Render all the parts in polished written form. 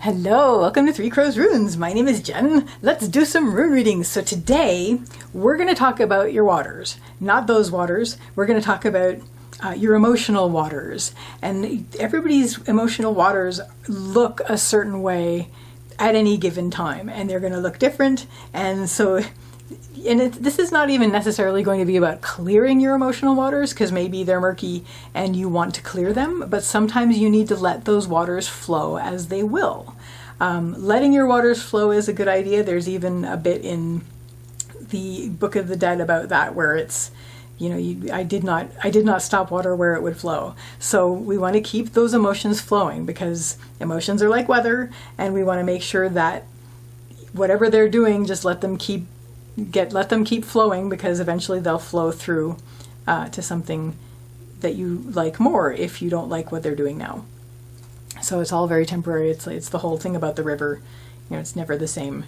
Hello, welcome to Three Crows Runes. My name is Jen. Let's do some rune readings. So today we're going to talk about your waters, not those waters. We're going to talk about your emotional waters. And everybody's emotional waters look a certain way at any given time, and they're going to look different. And so this is not even necessarily going to be about clearing your emotional waters, because maybe they're murky and you want to clear them, but sometimes you need to let those waters flow as they will. Letting your waters flow is a good idea. There's even a bit in the Book of the Dead about that, where it's, I did not stop water where it would flow. So we want to keep those emotions flowing, because emotions are like weather, and we want to make sure that whatever they're doing, just let them keep flowing, because eventually they'll flow through to something that you like more if you don't like what they're doing now. So it's all very temporary. It's the whole thing about the river. It's never the same.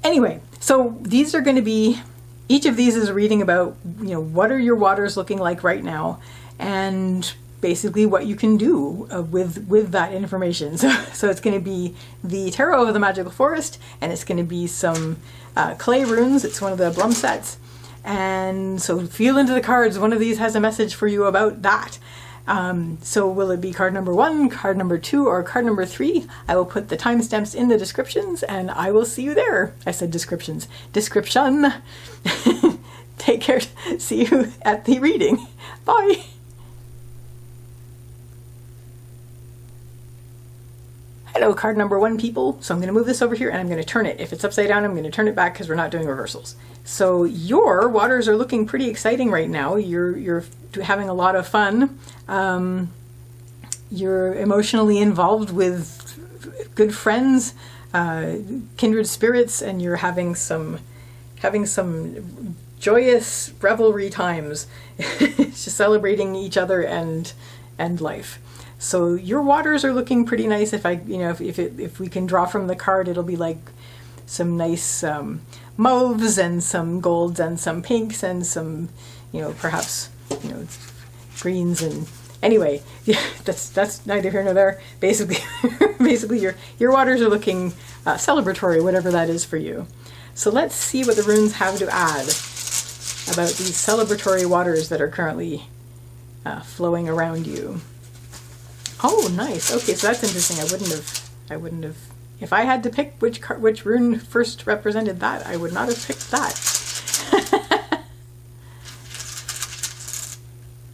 Anyway, so these are going to be, each of these is a reading about, what are your waters looking like right now, and basically what you can do with that information. So it's going to be the Tarot of the Magical Forest, and it's going to be some clay runes. It's one of the Blum sets. And so feel into the cards. One of these has a message for you about that. So will it be card number 1, card number 2, or card number 3? I will put the timestamps in the descriptions, and I will see you there. I said descriptions. Description. Take care. See you at the reading. Bye. Hello, card number 1, people. So I'm going to move this over here, and I'm going to turn it. If it's upside down, I'm going to turn it back, because we're not doing reversals. So your waters are looking pretty exciting right now. You're having a lot of fun. You're emotionally involved with good friends, kindred spirits, and you're having some joyous revelry times, just celebrating each other and life. So your waters are looking pretty nice. If we can draw from the card, it'll be like some nice mauves and some golds and some pinks and some, perhaps, greens. And anyway, yeah, that's neither here nor there. Basically, your waters are looking celebratory, whatever that is for you. So let's see what the runes have to add about these celebratory waters that are currently flowing around you. Oh, nice. Okay, so that's interesting. I wouldn't have. If I had to pick which rune first represented that, I would not have picked that.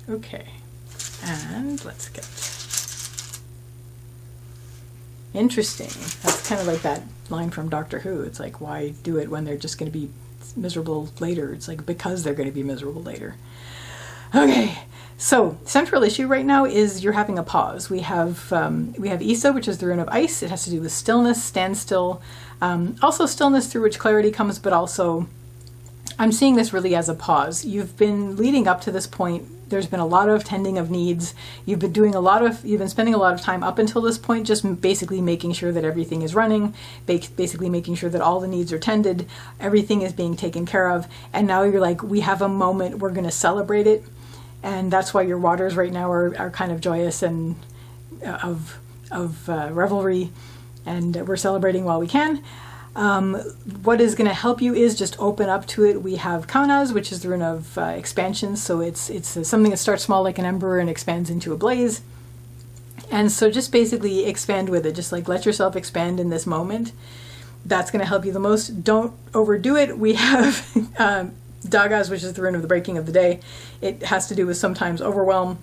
Okay, and let's get. Interesting. That's kind of like that line from Doctor Who. It's like, why do it when they're just going to be miserable later? It's like, because they're going to be miserable later. Okay. So, central issue right now is you're having a pause. We have Isa, which is the rune of ice. It has to do with stillness, standstill. Also stillness through which clarity comes, but also I'm seeing this really as a pause. You've been leading up to this point. There's been a lot of tending of needs. You've been spending a lot of time up until this point just basically making sure that everything is running, basically making sure that all the needs are tended, everything is being taken care of, and now you're like, we have a moment, we're going to celebrate it. And that's why your waters right now are kind of joyous and of revelry, and we're celebrating while we can. What is going to help you is just open up to it. We have Kaunas, which is the rune of expansion, so it's something that starts small like an ember and expands into a blaze. And so just basically expand with it. Just like let yourself expand in this moment. That's going to help you the most. Don't overdo it. We have Dagas, which is the rune of the breaking of the day. It has to do with sometimes overwhelm.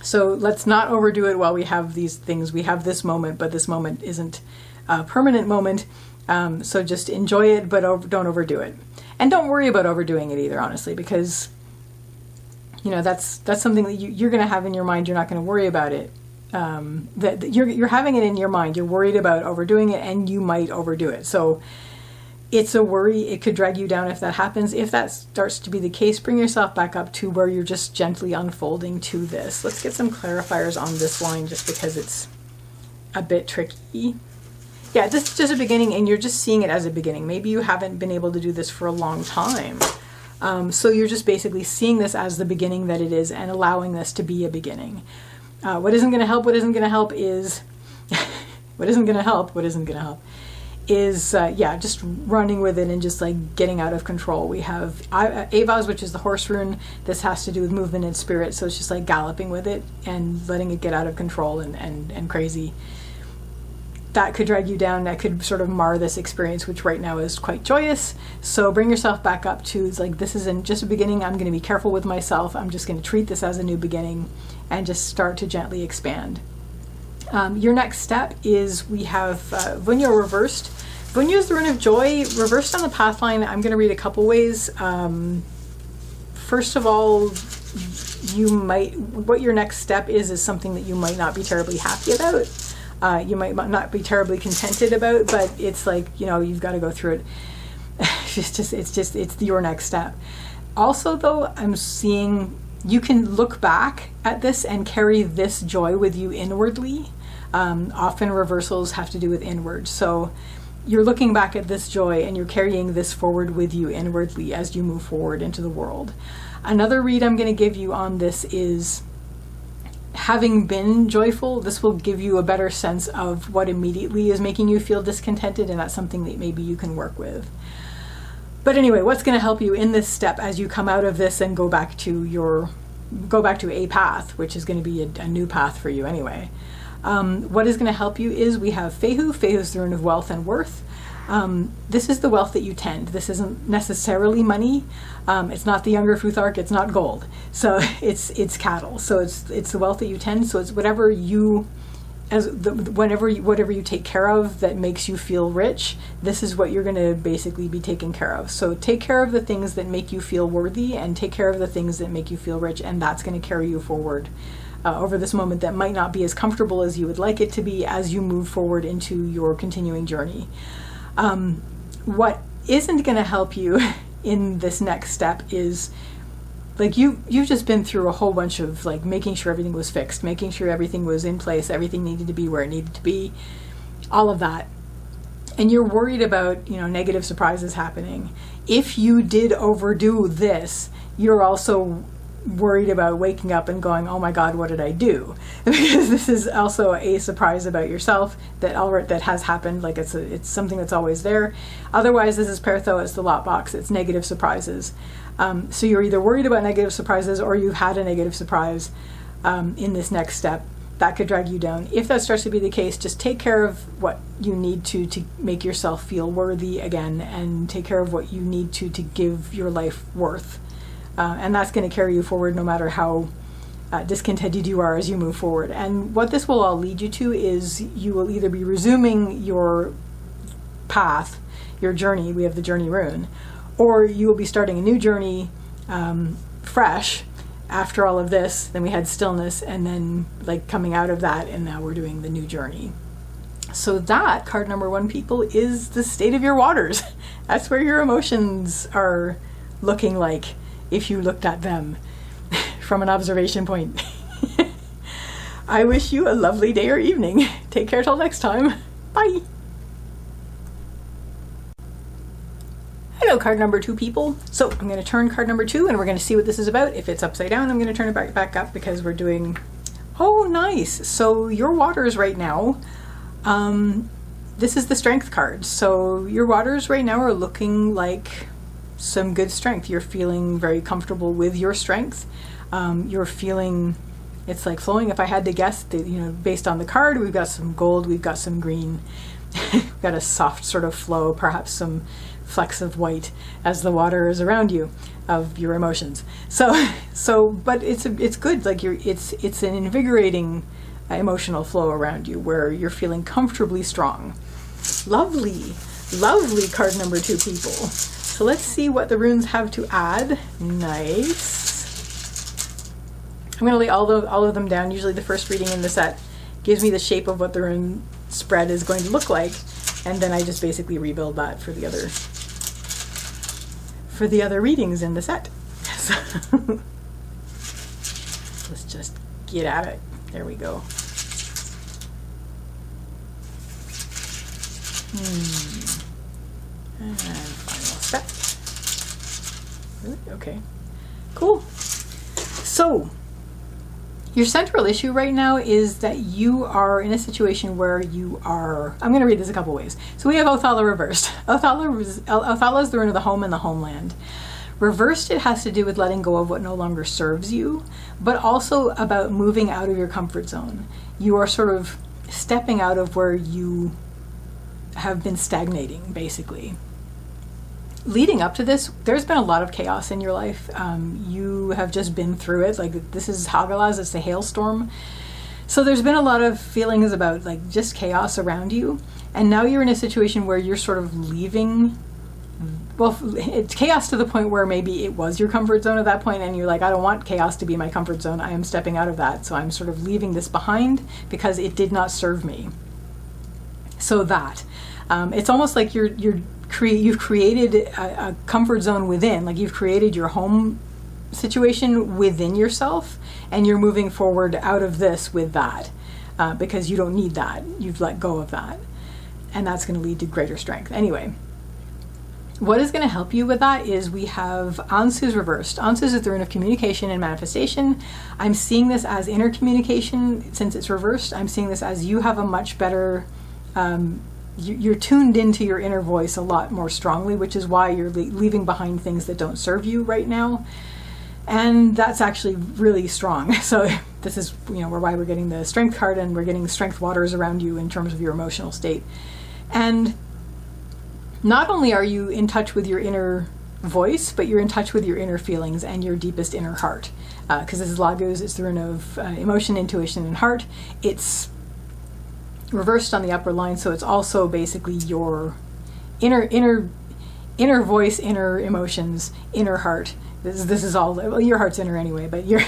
So let's not overdo it while we have these things. We have this moment, but this moment isn't a permanent moment. So just enjoy it, but don't overdo it. And don't worry about overdoing it either, honestly, because that's something that you're going to have in your mind. You're not going to worry about it. That you're having it in your mind. You're worried about overdoing it, and you might overdo it. So it's a worry. It could drag you down if that happens. If that starts to be the case, bring yourself back up to where you're just gently unfolding to this. Let's get some clarifiers on this line just because it's a bit tricky. Yeah, this is just a beginning, and you're just seeing it as a beginning. Maybe you haven't been able to do this for a long time. So you're just basically seeing this as the beginning that it is and allowing this to be a beginning. What isn't going to help is what isn't going to help is, yeah, just running with it and just like getting out of control. We have Avaz, which is the horse rune. This has to do with movement and spirit, so it's just like galloping with it and letting it get out of control and crazy. That could drag you down. That could sort of mar this experience, which right now is quite joyous. So bring yourself back up to, it's like, this isn't just a beginning. I'm going to be careful with myself. I'm just going to treat this as a new beginning and just start to gently expand. Your next step is we have Vunyo reversed. Vunyo is the rune of joy, reversed on the path line. I'm going to read a couple ways. First of all, what your next step is something that you might not be terribly happy about. You might not be terribly contented about, but it's like, you know, you've got to go through it. It's your next step. Also, though, I'm seeing you can look back at this and carry this joy with you inwardly. Often reversals have to do with inward. So you're looking back at this joy and you're carrying this forward with you inwardly as you move forward into the world. Another read I'm going to give you on this is, having been joyful, this will give you a better sense of what immediately is making you feel discontented, and that's something that maybe you can work with. But anyway, what's going to help you in this step as you come out of this and go back to a path, which is going to be a new path for you anyway. What is going to help you is we have Fehu. Fehu is the rune of wealth and worth. This is the wealth that you tend. This isn't necessarily money. It's not the younger Futhark. It's not gold. So it's cattle. So it's the wealth that you tend. So it's whatever you take care of that makes you feel rich. This is what you're going to basically be taking care of. So take care of the things that make you feel worthy, and take care of the things that make you feel rich, and that's going to carry you forward over this moment that might not be as comfortable as you would like it to be as you move forward into your continuing journey. What isn't going to help you in this next step is, like, you've just been through a whole bunch of like making sure everything was fixed, making sure everything was in place, everything needed to be where it needed to be, all of that. And you're worried about, you know, negative surprises happening. If you did overdo this, you're also worried about waking up and going, oh my God, what did I do? Because this is also a surprise about yourself that has happened. Like it's something that's always there. Otherwise, this is Pertho, it's the lot box, it's negative surprises. So you're either worried about negative surprises or you've had a negative surprise in this next step. That could drag you down. If that starts to be the case, just take care of what you need to make yourself feel worthy again, and take care of what you need to give your life worth. And that's going to carry you forward no matter how discontented you are as you move forward. And what this will all lead you to is you will either be resuming your path, your journey, we have the journey rune, or you will be starting a new journey fresh after all of this. Then we had stillness, and then like coming out of that, and now we're doing the new journey. So that, card number 1, people, is the state of your waters. That's where your emotions are looking like if you looked at them from an observation point. I wish you a lovely day or evening. Take care till next time. Bye. Hello, card number 2, people. So I'm going to turn card number 2 and we're going to see what this is about. If it's upside down, I'm going to turn it back up because we're doing... Oh, nice. So your waters right now, this is the strength card. So your waters right now are looking like some good strength. You're feeling very comfortable with your strength. You're feeling, it's like flowing. If I had to guess, based on the card, we've got some gold, we've got some green, we've got a soft sort of flow, perhaps some flecks of white as the water is around you of your emotions. But it's good. Like it's an invigorating emotional flow around you where you're feeling comfortably strong. Lovely card number 2, people. So let's see what the runes have to add. Nice. I'm going to lay all of them down. Usually the first reading in the set gives me the shape of what the rune spread is going to look like, and then I just basically rebuild that for the other readings in the set. So let's just get at it. There we go. And final step. Really? Okay. Cool. So, Your central issue right now is that you are in a situation where you are, I'm going to read this a couple ways. So we have Othala reversed. Othala is the rune of the home and the homeland. Reversed, it has to do with letting go of what no longer serves you, but also about moving out of your comfort zone. You are sort of stepping out of where you have been stagnating, basically. Leading up to this, there's been a lot of chaos in your life. You have just been through it. Like, this is Hagalaz, it's the hailstorm. So there's been a lot of feelings about like just chaos around you. And now you're in a situation where you're sort of leaving. Well, it's chaos to the point where maybe it was your comfort zone at that point, and you're like, I don't want chaos to be my comfort zone. I am stepping out of that. So I'm sort of leaving this behind because it did not serve me. So that it's almost like you've created a comfort zone within, like you've created your home situation within yourself, and you're moving forward out of this with that because you don't need that. You've let go of that, and that's going to lead to greater strength. Anyway, what is going to help you with that is we have Ansu's reversed. Ansu's is the rune of communication and manifestation. I'm seeing this as inner communication since it's reversed. I'm seeing this as you have a much better you're tuned into your inner voice a lot more strongly, which is why you're leaving behind things that don't serve you right now. And that's actually really strong. So this is, why we're getting the strength card, and we're getting strength waters around you in terms of your emotional state. And not only are you in touch with your inner voice, but you're in touch with your inner feelings and your deepest inner heart. Because this is Laguz, it's the rune of emotion, intuition, and heart. It's reversed on the upper line, so it's also basically your inner voice, inner emotions, inner heart. This is all, well, your heart's inner anyway, but you're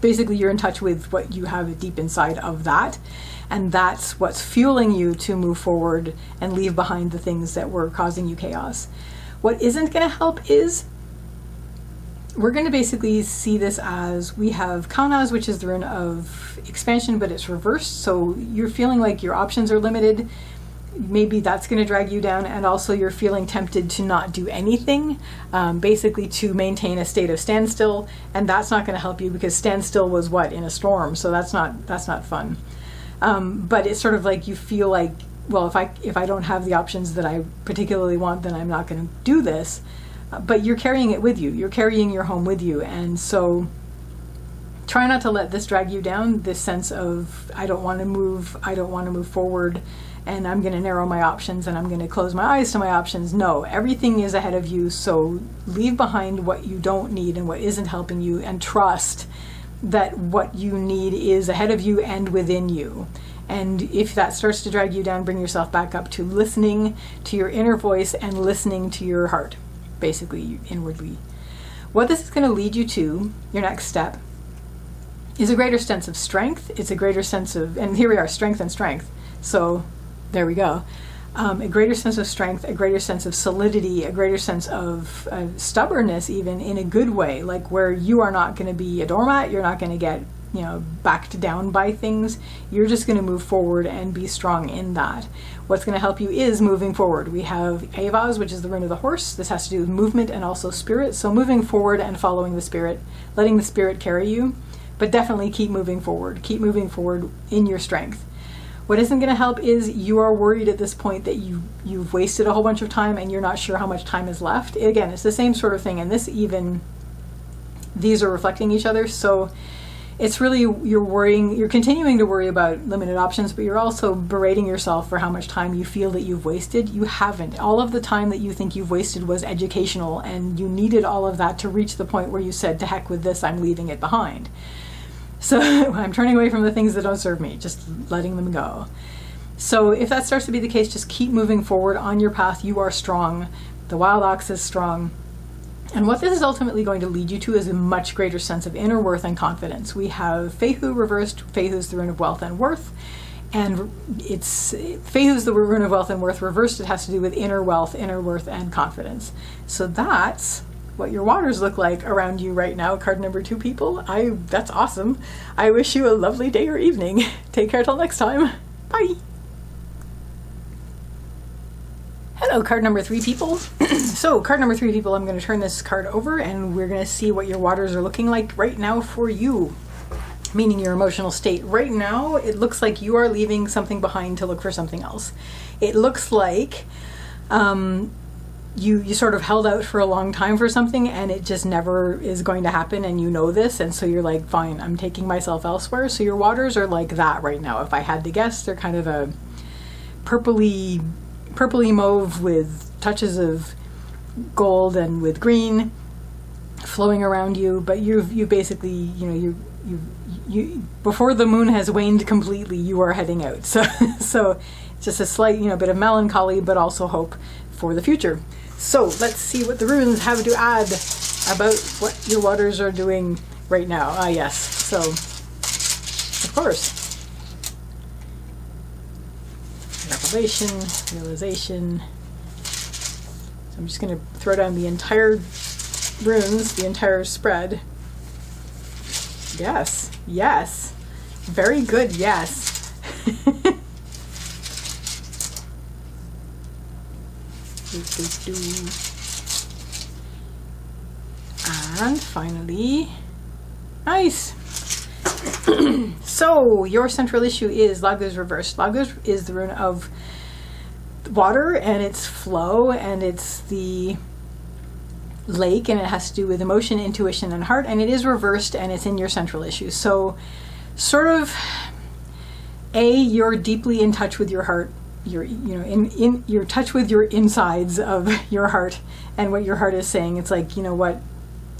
in touch with what you have deep inside of that, and that's what's fueling you to move forward and leave behind the things that were causing you chaos. What isn't going to help is we're going to basically see this as we have Kanaz, which is the rune of expansion, but it's reversed. So you're feeling like your options are limited. Maybe that's going to drag you down. And also you're feeling tempted to not do anything, basically to maintain a state of standstill. And that's not going to help you because standstill was in a storm. So that's not fun. But it's sort of like you feel like, well, if I don't have the options that I particularly want, then I'm not going to do this. But you're carrying it with you. You're carrying your home with you. And so try not to let this drag you down, this sense of, I don't want to move forward, and I'm going to narrow my options, and I'm going to close my eyes to my options. No, everything is ahead of you. So leave behind what you don't need and what isn't helping you, and trust that what you need is ahead of you and within you. And if that starts to drag you down, bring yourself back up to listening to your inner voice and listening to your heart. Basically inwardly. What this is going to lead you to, your next step, is a greater sense of strength. It's a greater sense of, and here we are, strength and strength. So there we go. A greater sense of strength, a greater sense of solidity, a greater sense of stubbornness, even in a good way, like where you are not going to be a doormat. You're not going to get backed down by things. You're just going to move forward and be strong in that. What's going to help you is moving forward. We have Avaz, which is the rune of the horse. This has to do with movement and also spirit. So moving forward and following the spirit, letting the spirit carry you, but definitely keep moving forward. Keep moving forward in your strength. What isn't going to help is you are worried at this point that you've wasted a whole bunch of time and you're not sure how much time is left. Again, it's the same sort of thing, and these are reflecting each other. So it's really, you're continuing to worry about limited options, but you're also berating yourself for how much time you feel that you've wasted. You haven't. All of the time that you think you've wasted was educational, and you needed all of that to reach the point where you said, to heck with this, I'm leaving it behind. So I'm turning away from the things that don't serve me, just letting them go. So if that starts to be the case, just keep moving forward on your path. You are strong. The wild ox is strong. And what this is ultimately going to lead you to is a much greater sense of inner worth and confidence. We have Fehu reversed. Fehu's the rune of wealth and worth. And Fehu's the rune of wealth and worth. Reversed, it has to do with inner wealth, inner worth, and confidence. So that's what your waters look like around you right now. Card number 2, people. That's awesome. I wish you a lovely day or evening. Take care till next time. Bye. Hello, card number 3, people. So, card number 3, people, I'm going to turn this card over and we're going to see what your waters are looking like right now for you. meaning your emotional state. Right now, it looks like you are leaving something behind to look for something else. It looks like you sort of held out for a long time for something and it just never is going to happen, and you know this, and so you're like, fine, I'm taking myself elsewhere. So your waters are like that right now. If I had to guess, they're kind of a purpley mauve with touches of gold and with green flowing around you. But you basically, you before the moon has waned completely, you are heading out. So just a slight, bit of melancholy, but also hope for the future. So let's see what the runes have to add about what your waters are doing right now. Yes. So, of course, revelation, realization. So I'm just going to throw down the entire runes, the entire spread. Yes. Yes. Very good. Yes. And finally, nice. So your central issue is Laguz reversed. Laguz is the rune of water and its flow, and it's the lake, and it has to do with emotion, intuition, and heart, and it is reversed, and it's in your central issue. So sort of you're deeply in touch with your heart. You're in your touch with your insides of your heart and what your heart is saying. It's like, what,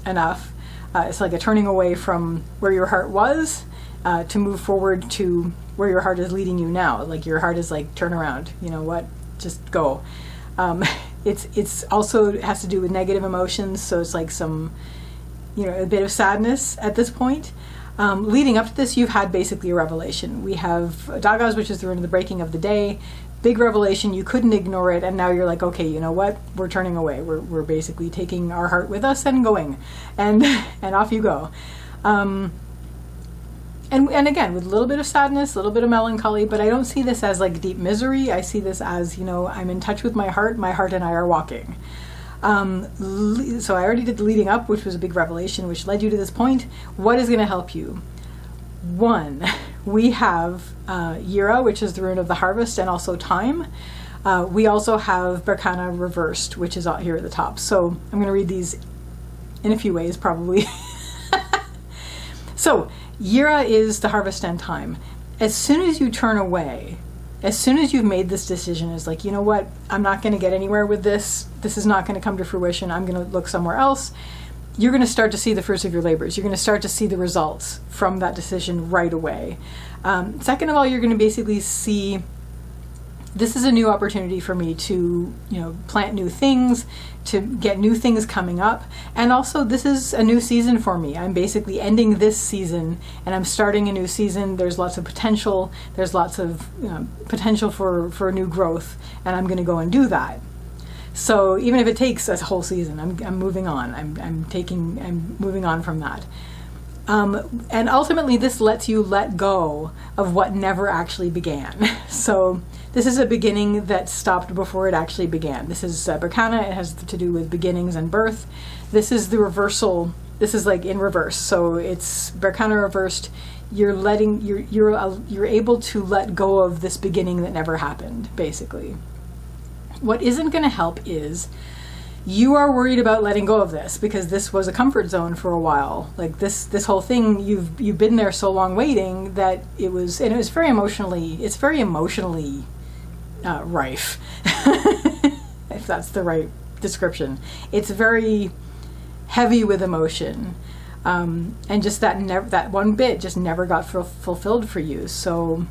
enough. It's like a turning away from where your heart was to move forward to where your heart is leading you now. Like your heart is like, turn around, what, just go. It's also has to do with negative emotions. So it's like some, a bit of sadness at this point. Leading up to this, you've had basically a revelation. We have Dagaz, which is the rune of the breaking of the day. Big revelation, you couldn't ignore it, and now you're like, okay, you know what? We're turning away. We're basically taking our heart with us and going, and off you go. And again, with a little bit of sadness, a little bit of melancholy, but I don't see this as like deep misery. I see this as, I'm in touch with my heart and I are walking. So I already did the leading up, which was a big revelation, which led you to this point. What is going to help you? One, we have Yira, which is the rune of the harvest and also time. We also have Berkana reversed, which is out here at the top. So I'm going to read these in a few ways, probably. So Yira is the harvest and time. As soon as you turn away, as soon as you've made this decision, is like, you know what, I'm not going to get anywhere with this. This is not going to come to fruition. I'm going to look somewhere else. You're going to start to see the fruits of your labors. You're going to start to see the results from that decision right away. Second of all, you're going to basically see, this is a new opportunity for me to, plant new things, to get new things coming up. And also, this is a new season for me. I'm basically ending this season and I'm starting a new season. There's lots of potential. There's lots of potential for new growth. And I'm going to go and do that. So even if it takes a whole season, I'm moving on. I'm moving on from that. And ultimately, this lets you let go of what never actually began. So this is a beginning that stopped before it actually began. This is Berkana. It has to do with beginnings and birth. This is the reversal. This is like in reverse. So it's Berkana reversed. You're able to let go of this beginning that never happened, basically. What isn't going to help is you are worried about letting go of this because this was a comfort zone for a while. Like this whole thing, you've been there so long waiting that it was very emotionally rife, if that's the right description. It's very heavy with emotion, and just that one bit just never got fulfilled for you. So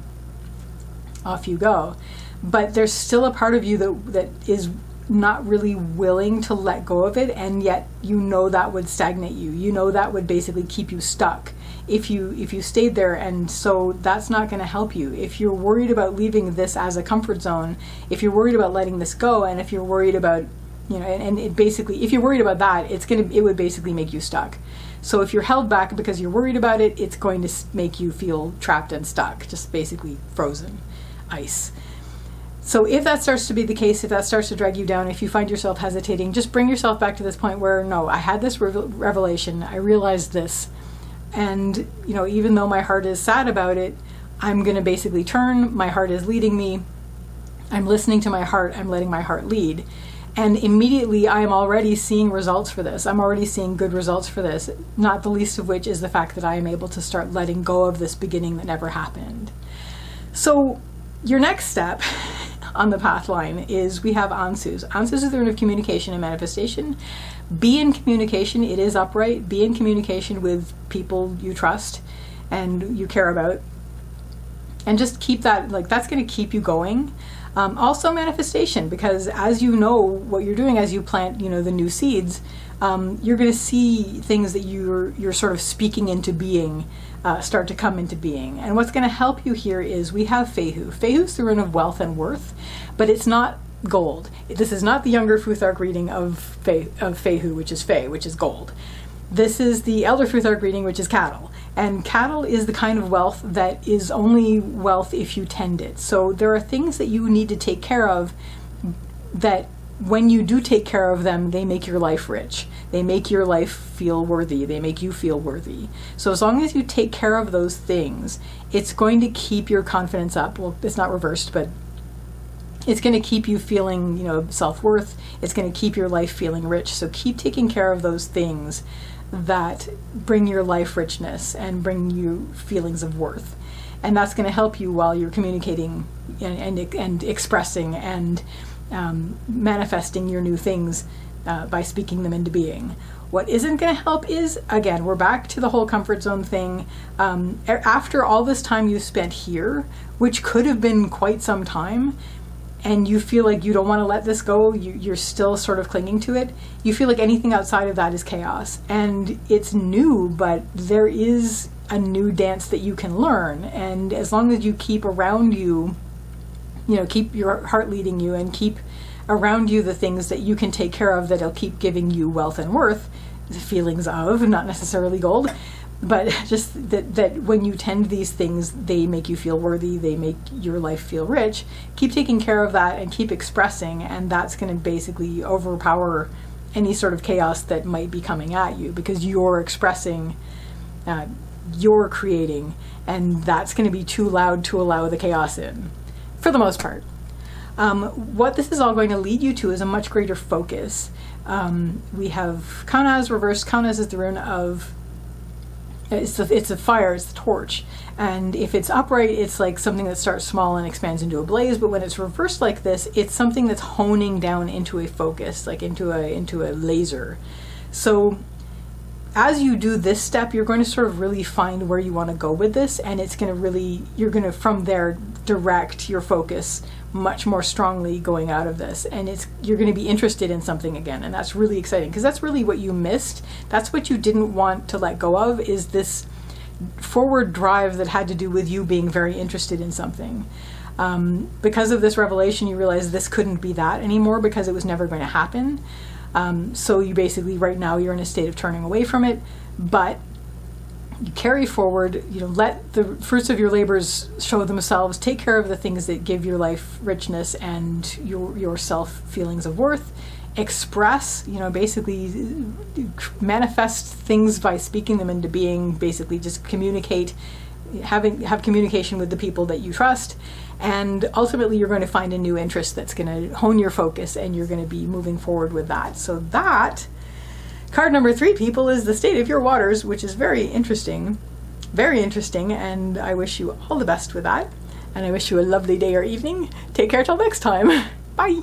off you go. But there's still a part of you that is not really willing to let go of it, and yet that would stagnate you. That would basically keep you stuck if you stayed there, and so that's not going to help you. If you're worried about leaving this as a comfort zone, if you're worried about letting this go, and if you're worried about if you're worried about that, it would basically make you stuck. So if you're held back because you're worried about it, it's going to make you feel trapped and stuck, just basically frozen ice. So if that starts to be the case, if that starts to drag you down, if you find yourself hesitating, just bring yourself back to this point where, no, I had this revelation, I realized this, And, you know, even though my heart is sad about it, I'm going to basically turn. My heart is leading me. I'm listening to my heart. I'm letting my heart lead. And immediately I am already seeing results for this. I'm already seeing good results for this, not the least of which is the fact that I am able to start letting go of this beginning that never happened. So your next step on the path line is we have Ansus. Ansus is the rune of communication and manifestation. Be in communication. It is upright. Be in communication with people you trust and you care about. And just keep that, like, that's going to keep you going. Also manifestation, because as you know what you're doing, as you plant, you know, the new seeds, you're going to see things that you're sort of speaking into being start to come into being. And what's going to help you here is we have Fehu. Fehu is the rune of wealth and worth, but it's not gold. This is not the younger Futhark reading of Fehu, which is Fey, which is gold. This is the elder Futhark reading, which is cattle. And cattle is the kind of wealth that is only wealth if you tend it. So there are things that you need to take care of that when you do take care of them, they make your life rich. They make your life feel worthy. They make you feel worthy. So as long as you take care of those things, it's going to keep your confidence up. Well, it's not reversed, but it's going to keep you feeling, you know, self-worth. It's going to keep your life feeling rich. So keep taking care of those things that bring your life richness and bring you feelings of worth. And that's going to help you while you're communicating and expressing and manifesting your new things by speaking them into being. What isn't going to help is, again, we're back to the whole comfort zone thing. After all this time you spent here, which could have been quite some time, and you feel like you don't want to let this go, you're still sort of clinging to it, you feel like anything outside of that is chaos. And it's new, but there is a new dance that you can learn. And as long as you keep around you, you know, keep your heart leading you and keep around you the things that you can take care of that'll keep giving you wealth and worth, feelings of, not necessarily gold, but just that when you tend these things, they make you feel worthy, they make your life feel rich. Keep taking care of that and keep expressing, and that's going to basically overpower any sort of chaos that might be coming at you, because you're expressing, you're creating, and that's going to be too loud to allow the chaos in, for the most part. What this is all going to lead you to is a much greater focus. We have Kaunaz reversed. Kaunaz is the rune of, it's a fire, it's the torch. And if it's upright, it's like something that starts small and expands into a blaze. But when it's reversed like this, it's something that's honing down into a focus, like into a laser. So as you do this step, you're going to sort of really find where you want to go with this, and it's going to really, you're going to from there direct your focus much more strongly going out of this, and you're going to be interested in something again, and that's really exciting, because that's really what you missed. That's what you didn't want to let go of, is this forward drive that had to do with you being very interested in something. Because of this revelation, you realize this couldn't be that anymore, because it was never going to happen. So you basically, right now, you're in a state of turning away from it, but you carry forward, you know, let the fruits of your labors show themselves, take care of the things that give your life richness and your self feelings of worth, express, you know, basically manifest things by speaking them into being, basically just communicate, have communication with the people that you trust, and ultimately you're going to find a new interest that's going to hone your focus, and you're going to be moving forward with that. So that card number 3, people, is the state of your waters, which is very interesting, and I wish you all the best with that, and I wish you a lovely day or evening. Take care till next time. Bye.